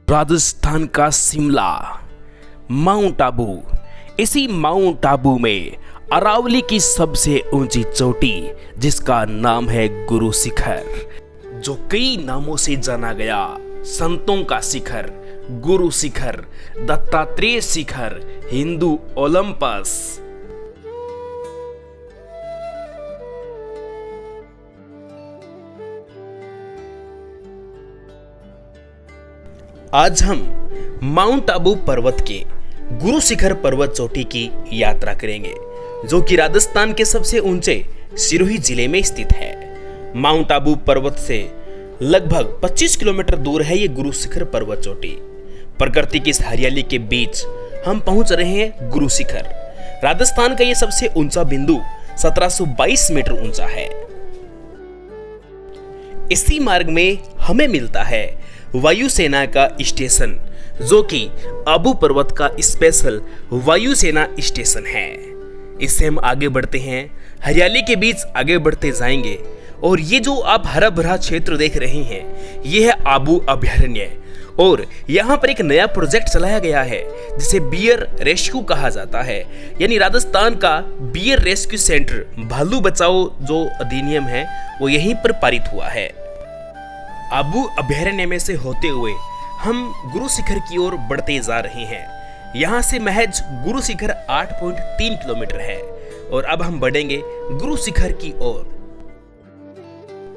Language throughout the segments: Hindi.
राजस्थान का शिमला, माउंट आबू। इसी माउंट आबू में अरावली की सबसे ऊंची चोटी जिसका नाम है गुरु शिखर, जो कई नामों से जाना गया। संतों का शिखर, गुरु शिखर, दत्तात्रेय शिखर, हिंदू ओलंपस। आज हम माउंट आबू पर्वत के गुरु शिखर पर्वत चोटी की यात्रा करेंगे, जो कि राजस्थान के सबसे ऊंचे सिरोही जिले में स्थित है। माउंट आबू पर्वत से लगभग 25 किलोमीटर दूर है ये गुरु शिखर पर्वत चोटी। प्रकृति की इस हरियाली के बीच हम पहुंच रहे हैं गुरु शिखर। राजस्थान का ये सबसे ऊंचा बिंदु 1722 मीटर ऊंचा है। इसी मार्ग में हमें मिलता है वायुसेना का स्टेशन, जो कि आबू पर्वत का स्पेशल वायुसेना स्टेशन है। इससे हम आगे बढ़ते हैं, हरियाली के बीच आगे बढ़ते जाएंगे। और ये जो आप हरा भरा क्षेत्र देख रहे हैं, ये है आबू अभयारण्य। और यहाँ पर एक नया प्रोजेक्ट चलाया गया है जिसे बियर रेस्क्यू कहा जाता है, यानी राजस्थान का बियर रेस्क्यू सेंटर भालू बचाओ जो अधिनियम है वो यहीं पर पारित हुआ है। आबू अभयारण्य में से होते हुए हम गुरु शिखर की ओर बढ़ते जा रहे हैं। यहाँ से महज गुरु शिखर 8.3 किलोमीटर है। और अब हम बढ़ेंगे गुरु शिखर की ओर।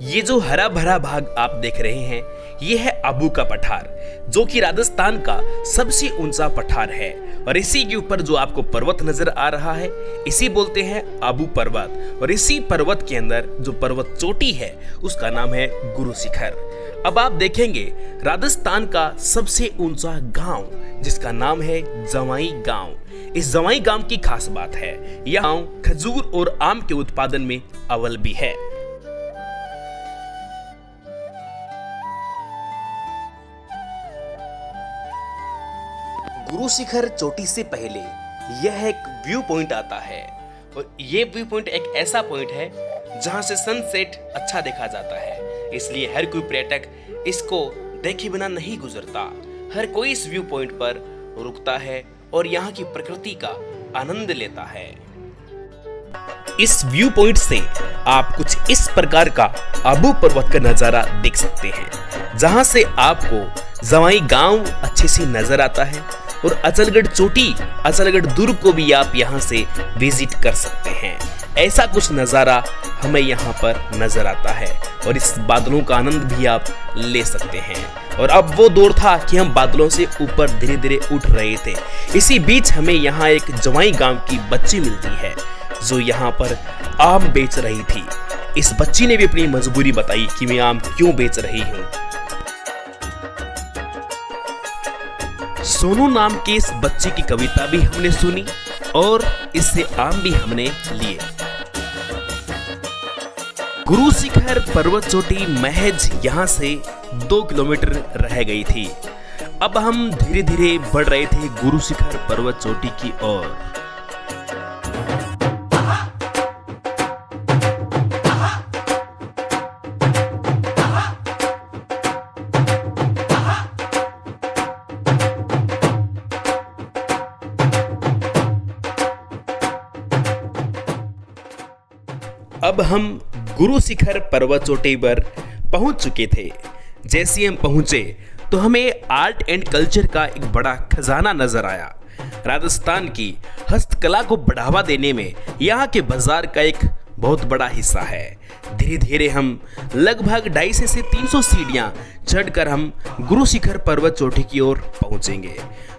ये जो हरा भरा भाग आप देख रहे हैं, ये है आबू का पठार, जो कि राजस्थान का सबसे ऊंचा पठार है। और इसी के ऊपर जो आपको पर्वत नजर आ रहा है, इसी बोलते हैं आबू पर्वत। और इसी पर्वत के अंदर जो पर्वत चोटी है, उसका नाम है गुरु शिखर। अब आप देखेंगे राजस्थान का सबसे ऊंचा गांव, जिसका नाम है जवाई गांव। इस जवाई गांव की खास बात है, यह गांव खजूर और आम के उत्पादन में अव्वल भी है। गुरु शिखर चोटी से पहले यह एक व्यू पॉइंट आता है। और यह व्यू पॉइंट एक ऐसा पॉइंट है जहां से सनसेट अच्छा देखा जाता है। इसलिए हर कोई पर्यटक इसको देखे बिना नहीं गुजरता। हर कोई इस व्यू पॉइंट पर रुकता है और यहाँ की प्रकृति का आनंद लेता है। इस व्यू पॉइंट से आप कुछ इस प्रकार का आबू पर्वत का नजारा देख सकते हैं, जहां से आपको जवाई गांव अच्छे से नजर आता है। और अचलगढ़ चोटी, अचलगढ़ दुर्ग को भी आप यहाँ से विजिट कर सकते हैं। ऐसा कुछ नजारा हमें यहाँ पर नजर आता है और इस बादलों का आनंद भी आप ले सकते हैं। और अब वो दौर था कि हम बादलों से ऊपर धीरे धीरे उठ रहे थे। इसी बीच हमें यहाँ एक जवाई गांव की बच्ची मिलती है, जो यहाँ पर आम बेच रही थी। इस बच्ची ने भी अपनी मजबूरी बताई कि मैं आम क्यों बेच रही हूँ। सोनू नाम की इस बच्ची की कविता भी हमने सुनी और इससे आम भी हमने लिए। गुरु शिखर पर्वत चोटी महज यहाँ से 2 किलोमीटर रह गई थी। अब हम धीरे धीरे बढ़ रहे थे गुरु शिखर पर्वत चोटी की ओर। अब हम गुरु शिखर पर्वत चोटी पर पहुंच चुके थे। जैसे हम पहुंचे तो हमें आर्ट एंड कल्चर का एक बड़ा खजाना नजर आया। राजस्थान की हस्तकला को बढ़ावा देने में यहाँ के बाजार का एक बहुत बड़ा हिस्सा है। धीरे धीरे हम लगभग 250 से 300 सीढ़ियां चढ़कर हम गुरु शिखर पर्वत चोटी की ओर पहुंचेंगे।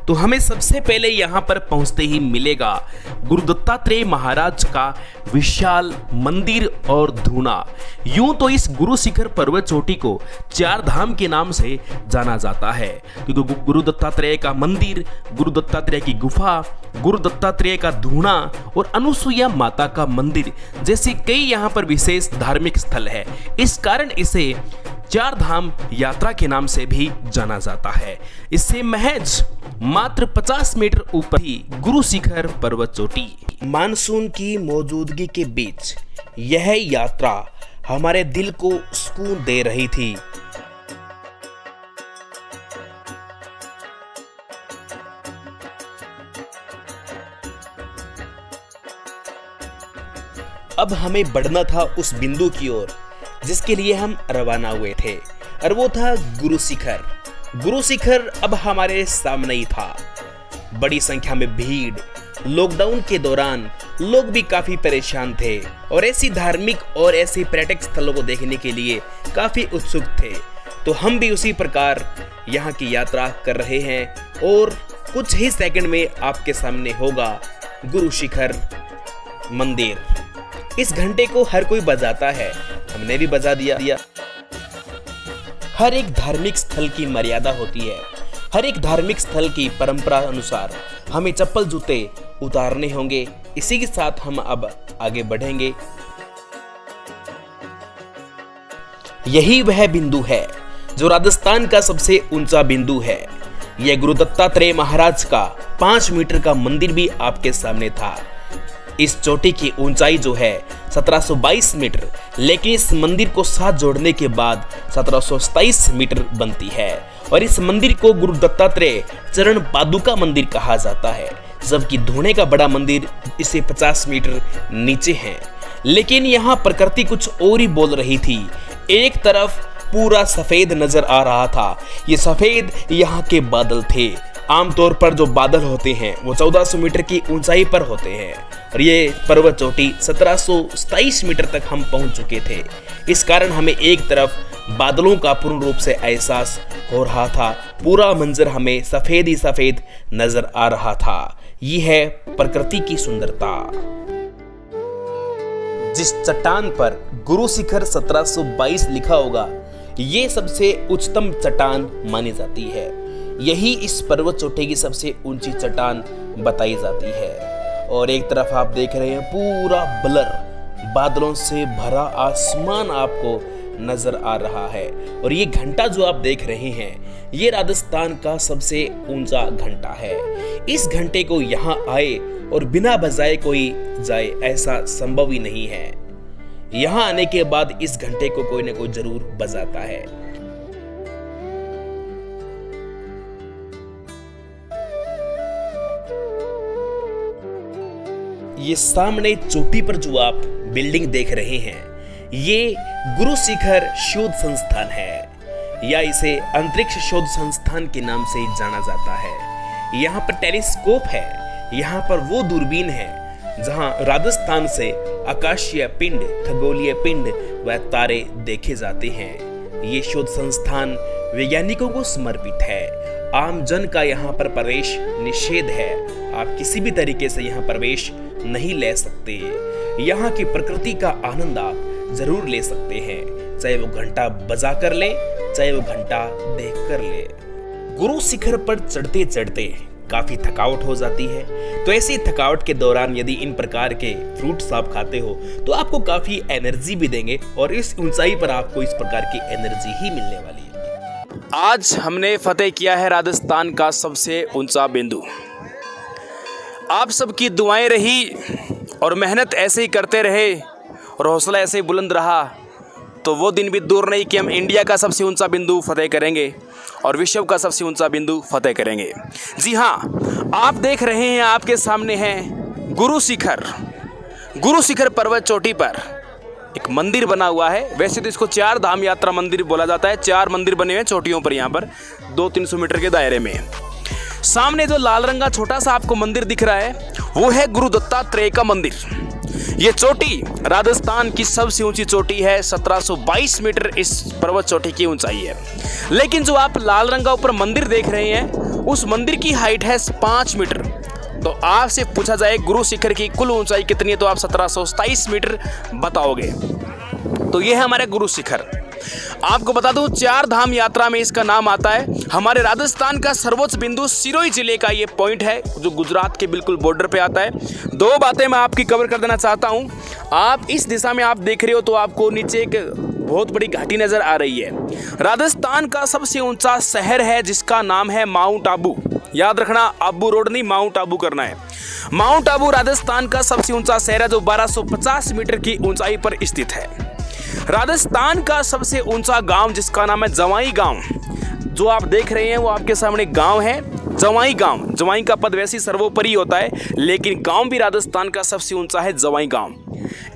तो हमें सबसे पहले यहाँ पर पहुंचते ही मिलेगा गुरु दत्तात्रेय महाराज का विशाल मंदिर और धूना। यूं तो इस गुरु शिखर पर्वत चोटी को 4 धाम के नाम से जाना जाता है, क्योंकि गुरु दत्तात्रेय का मंदिर, गुरु दत्तात्रेय की गुफा, गुरु दत्तात्रेय का धूना और अनुसुईया माता का मंदिर जैसे कई यहाँ पर विशेष धार्मिक स्थल है। इस कारण इसे 4 धाम यात्रा के नाम से भी जाना जाता है। इससे महज मात्र 50 मीटर ऊपर ही गुरु शिखर पर्वत चोटी। मानसून की मौजूदगी के बीच यह यात्रा हमारे दिल को सुकून दे रही थी। अब हमें बढ़ना था उस बिंदु की ओर जिसके लिए हम रवाना हुए थे, और वो था गुरु शिखर। गुरु शिखर अब हमारे सामने ही था। बड़ी संख्या में भीड़, लॉकडाउन के दौरान लोग भी काफी परेशान थे और ऐसी धार्मिक और ऐसे पर्यटक स्थलों को देखने के लिए काफी उत्सुक थे। तो हम भी उसी प्रकार यहाँ की यात्रा कर रहे हैं और कुछ ही सेकंड में आपके सामने होगा गुरु शिखर मंदिर। इस घंटे को हर कोई बजाता है, हमने भी बजा दिया। हर एक धार्मिक स्थल की मर्यादा होती है। हर एक धार्मिक स्थल की परंपरा अनुसार हमें चप्पल जूते उतारने होंगे। इसी के साथ हम अब आगे बढ़ेंगे। यही वह बिंदु है जो राजस्थान का सबसे ऊंचा बिंदु है। यह गुरु दत्तात्रेय महाराज का 5 मीटर का मंदिर भी आपके सामने था। इस चोटी की ऊंचाई जो है 1722 मीटर, लेकिन इस मंदिर को साथ जोड़ने के बाद 1727 मीटर बनती है और इस मंदिर को गुरु दत्तात्रेय चरण पादुका मंदिर कहा जाता है, जबकि धोने का बड़ा मंदिर इसे 50 मीटर नीचे है। लेकिन यहाँ प्रकृति कुछ और ही बोल रही थी। एक तरफ पूरा सफेद नजर आ रहा था। ये सफेद यहाँ के बादल थे। आमतौर पर जो बादल होते हैं वो 1400 मीटर की ऊंचाई पर होते हैं और ये पर्वत चोटी 1727 मीटर तक हम पहुंच चुके थे। इस कारण हमें एक तरफ बादलों का पूर्ण रूप से एहसास हो रहा था। पूरा मंजर हमें सफेद ही सफेद नजर आ रहा था। ये है प्रकृति की सुंदरता। जिस चट्टान पर गुरु शिखर 1722 लिखा होगा, ये सबसे उच्चतम चट्टान मानी जाती है। यही इस पर्वत चोटी की सबसे ऊंची चट्टान बताई जाती है। और एक तरफ आप देख रहे हैं पूरा ब्लर बादलों से भरा आसमान आपको नजर आ रहा है। और ये घंटा जो आप देख रहे हैं, ये राजस्थान का सबसे ऊंचा घंटा है। इस घंटे को यहाँ आए और बिना बजाए कोई जाए, ऐसा संभव ही नहीं है। यहाँ आने के बाद इस घंटे को कोई ना कोई जरूर बजाता है। ये सामने चोटी पर जो आप बिल्डिंग देख रहे हैं, ये गुरु शिखर शोध संस्थान है या इसे अंतरिक्ष शोध संस्थान के नाम से जाना जाता है। यहाँ पर टेलीस्कोप है। यहाँ पर वो दूरबीन है जहाँ राजस्थान से आकाशीय पिंड, खगोलीय पिंड व तारे देखे जाते हैं। ये शोध संस्थान वैज्ञानिकों को समर्पित है। आम जन का यहाँ पर प्रवेश निषेध है। आप किसी भी तरीके से यहाँ प्रवेश नहीं ले सकते। यहाँ की प्रकृति का आनंद आप जरूर ले सकते हैं, चाहे वो घंटा बजा कर ले, चाहे वो घंटा देख कर ले। गुरु शिखर पर चढ़ते चढ़ते काफी थकावट हो जाती है। तो ऐसी थकावट के दौरान यदि इन प्रकार के फ्रूट्स आप खाते हो तो आपको काफी एनर्जी भी देंगे और इस ऊंचाई पर आपको इस प्रकार की एनर्जी ही मिलने वाली है। आज हमने फतेह किया है राजस्थान का सबसे ऊंचा बिंदु। आप सबकी दुआएं रही और मेहनत ऐसे ही करते रहे और हौसला ऐसे ही बुलंद रहा तो वो दिन भी दूर नहीं कि हम इंडिया का सबसे ऊंचा बिंदु फतेह करेंगे और विश्व का सबसे ऊंचा बिंदु फतेह करेंगे। जी हाँ, आप देख रहे हैं, आपके सामने है गुरु शिखर। गुरु शिखर पर्वत चोटी पर एक मंदिर बना हुआ है। वैसे तो इसको 4 धाम यात्रा मंदिर बोला जाता है। 4 मंदिर बने हुए हैं चोटियों पर, यहाँ पर 200-300 मीटर के दायरे में। सामने जो लाल रंग का छोटा सा आपको मंदिर दिख रहा है वो है गुरु दत्तात्रेय का मंदिर। ये चोटी राजस्थान की सबसे ऊंची चोटी है। 1722 मीटर इस पर्वत चोटी की ऊंचाई है। लेकिन जो आप लाल रंग का ऊपर मंदिर देख रहे हैं, उस मंदिर की हाइट है 5 मीटर। तो आपसे पूछा जाए गुरु शिखर की कुल ऊंचाई कितनी है तो आप 1727 मीटर बताओगे। तो ये है हमारे गुरु शिखर। आपको बता दूं, 4 धाम यात्रा में इसका नाम आता है। हमारे राजस्थान का सर्वोच्च बिंदु सिरोही जिले का ये पॉइंट है जो गुजरात के बिल्कुल बॉर्डर पे आता है। 2 बातें मैं आपकी कवर कर देना चाहता हूं। आप इस दिशा में आप देख रहे हो तो आपको नीचे एक बहुत बड़ी घाटी नजर आ रही है। राजस्थान का सबसे ऊंचा शहर है जिसका नाम है माउंट आबू। याद रखना, आबू रोड नहीं, माउंट आबू करना है। माउंट आबू राजस्थान का सबसे ऊंचा शहर है जो 1250 मीटर की ऊंचाई पर स्थित है। राजस्थान का सबसे ऊंचा गांव जिसका नाम है जवाई गांव, जो आप देख रहे हैं वो आपके सामने गांव है। जवाई गांव, जवाई का पद वैसे ही सर्वोपरि होता है, लेकिन गांव भी राजस्थान का सबसे ऊंचा है जवाई गांव।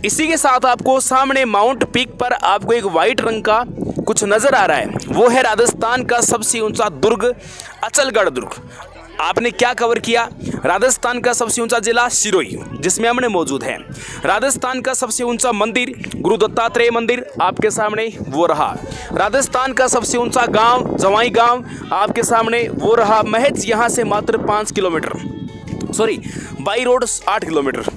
इसी के साथ आपको सामने माउंट पीक पर आपको एक वाइट रंग का कुछ नजर आ रहा है, वो है राजस्थान का सबसे ऊंचा दुर्ग, अचलगढ़ दुर्ग। आपने क्या कवर किया? राजस्थान का सबसे ऊंचा जिला सिरोही, जिसमें हमने मौजूद हैं। राजस्थान का सबसे ऊंचा मंदिर गुरु दत्तात्रेय मंदिर आपके सामने वो रहा। राजस्थान का सबसे ऊंचा गांव जवाई गांव आपके सामने वो रहा। महज यहाँ से मात्र 5 kilometre, sorry by road 8 kilometre.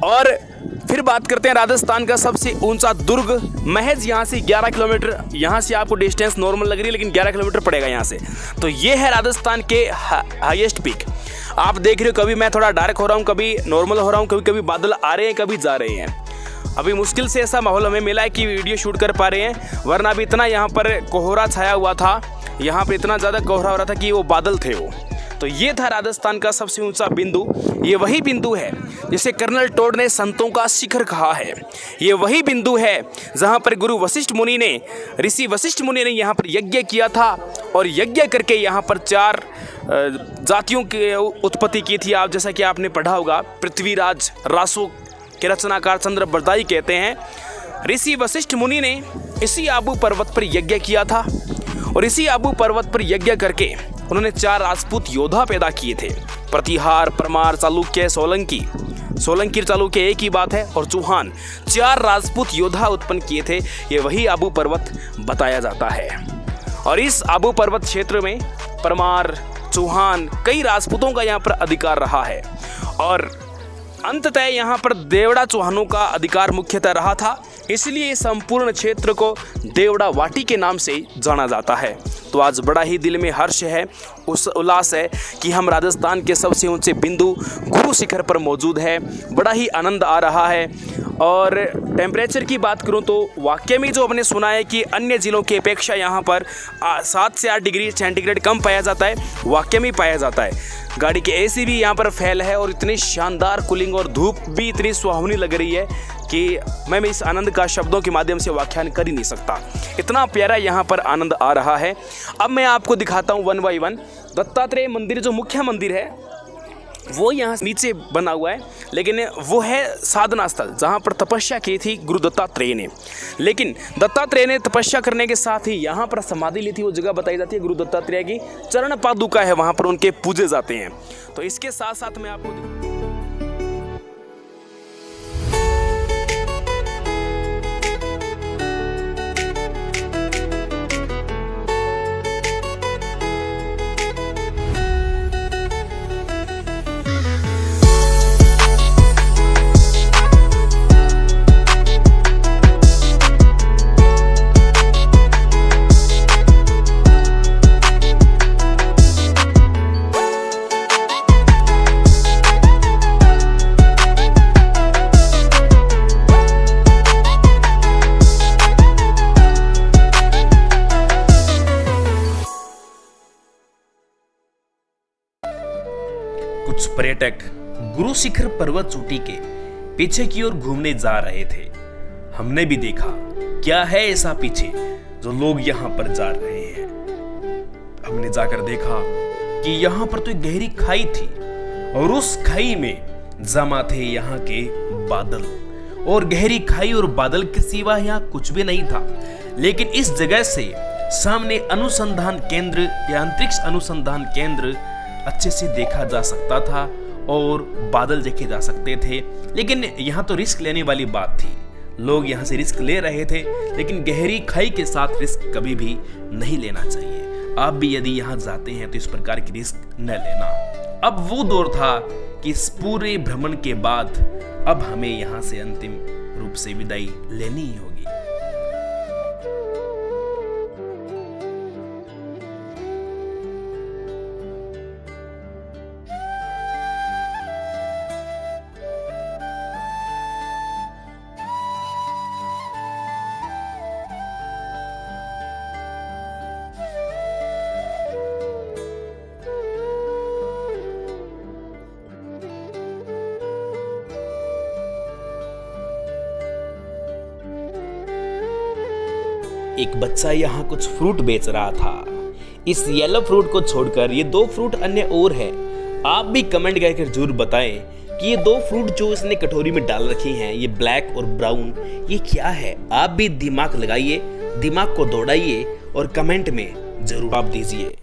और फिर बात करते हैं राजस्थान का सबसे ऊंचा दुर्ग, महज यहाँ से 11 किलोमीटर। यहाँ से आपको डिस्टेंस नॉर्मल लग रही है, लेकिन 11 किलोमीटर पड़ेगा यहाँ से। तो ये है राजस्थान के हाईएस्ट पीक। आप देख रहे हो, कभी मैं थोड़ा डार्क हो रहा हूँ, कभी नॉर्मल हो रहा हूँ, कभी कभी बादल आ रहे हैं, कभी जा रहे हैं। अभी मुश्किल से ऐसा माहौल हमें मिला है कि वीडियो शूट कर पा रहे हैं, वरना अभी इतना यहाँ पर कोहरा छाया हुआ था, यहाँ पर इतना ज़्यादा कोहरा हो रहा था कि वो बादल थे वो। तो ये था राजस्थान का सबसे ऊंचा बिंदु। ये वही बिंदु है जिसे कर्नल टोड ने संतों का शिखर कहा है। ये वही बिंदु है जहाँ पर गुरु वशिष्ठ मुनि ने, ऋषि वशिष्ठ मुनि ने यहाँ पर यज्ञ किया था, और यज्ञ करके यहाँ पर 4 जातियों की उत्पत्ति की थी। आप जैसा कि आपने पढ़ा होगा, पृथ्वीराज रासो के रचनाकार चंद्र बरदाई कहते हैं, ऋषि वशिष्ठ मुनि ने इसी आबू पर्वत पर यज्ञ किया था, और इसी आबू पर्वत पर यज्ञ करके उन्होंने 4 राजपूत योद्धा पैदा किए थे। प्रतिहार, परमार, चालुक्य, सोलंकी। सोलंकी चालुक्य एक ही बात है, और चौहान, 4 राजपूत योद्धा उत्पन्न किए थे। ये वही आबू पर्वत बताया जाता है। और इस आबू पर्वत क्षेत्र में परमार, चौहान, कई राजपूतों का यहाँ पर अधिकार रहा है। और अंततः यहाँ पर देवड़ा चौहानों का अधिकार मुख्यतः रहा था, इसलिए संपूर्ण क्षेत्र को देवड़ा वाटी के नाम से जाना जाता है। तो आज बड़ा ही दिल में हर्ष है, उल्लास है कि हम राजस्थान के सबसे ऊंचे बिंदु गुरु शिखर पर मौजूद है। बड़ा ही आनंद आ रहा है। और टेम्परेचर की बात करूं तो वाकई में जो हमने सुना है कि अन्य ज़िलों की अपेक्षा यहाँ पर 7 से 8 डिग्री सेंटीग्रेड कम पाया जाता है, वाकई में पाया जाता है। गाड़ी के एसी भी यहाँ पर फेल है, और इतनी शानदार कूलिंग और धूप भी इतनी सुहावनी लग रही है कि मैं इस आनंद का शब्दों के माध्यम से व्याख्यान कर ही नहीं सकता। इतना प्यारा यहाँ पर आनंद आ रहा है। अब मैं आपको दिखाता हूँ 1 बाय 1। दत्तात्रेय मंदिर जो मुख्य मंदिर है वो यहाँ नीचे बना हुआ है, लेकिन वो है साधना स्थल जहाँ पर तपस्या की थी गुरु दत्तात्रेय ने। लेकिन दत्तात्रेय ने तपस्या करने के साथ ही यहाँ पर समाधि ली थी, वो जगह बताई जाती है गुरु दत्तात्रेय की चरण पादुका है, वहाँ पर उनके पूजे जाते हैं। तो इसके साथ साथ मैं आपको कुछ पर्यटक गुरु शिखर पर्वत चोटी के पीछे की ओर घूमने जा रहे थे। हमने भी देखा क्या है ऐसा पीछे जो लोग यहाँ पर जा रहे हैं। हमने जाकर देखा कि यहाँ पर तो एक गहरी खाई थी, और उस खाई में जमा थे यहाँ के बादल, और गहरी खाई और बादल के सिवा यहाँ कुछ भी नहीं था। लेकिन इस जगह से सामने अनुसंधान केंद्र या अंतरिक्ष अनुसंधान केंद्र अच्छे से देखा जा सकता था, और बादल देखे जा सकते थे। लेकिन यहाँ तो रिस्क लेने वाली बात थी, लोग यहाँ से रिस्क ले रहे थे, लेकिन गहरी खाई के साथ रिस्क कभी भी नहीं लेना चाहिए। आप भी यदि यहाँ जाते हैं तो इस प्रकार की रिस्क न लेना। अब वो दौर था कि इस पूरे भ्रमण के बाद अब हमें यहाँ से अंतिम रूप से विदाई लेनी ही होगी। एक बच्चा यहाँ कुछ फ्रूट बेच रहा था। इस येलो फ्रूट को छोड़कर ये 2 फ्रूट अन्य और है। आप भी कमेंट करके जरूर बताएं कि ये 2 फ्रूट जो इसने कटोरी में डाल रखी हैं, ये ब्लैक और ब्राउन, ये क्या है। आप भी दिमाग लगाइए, दिमाग को दौड़ाइए और कमेंट में जरूर आप दीजिए।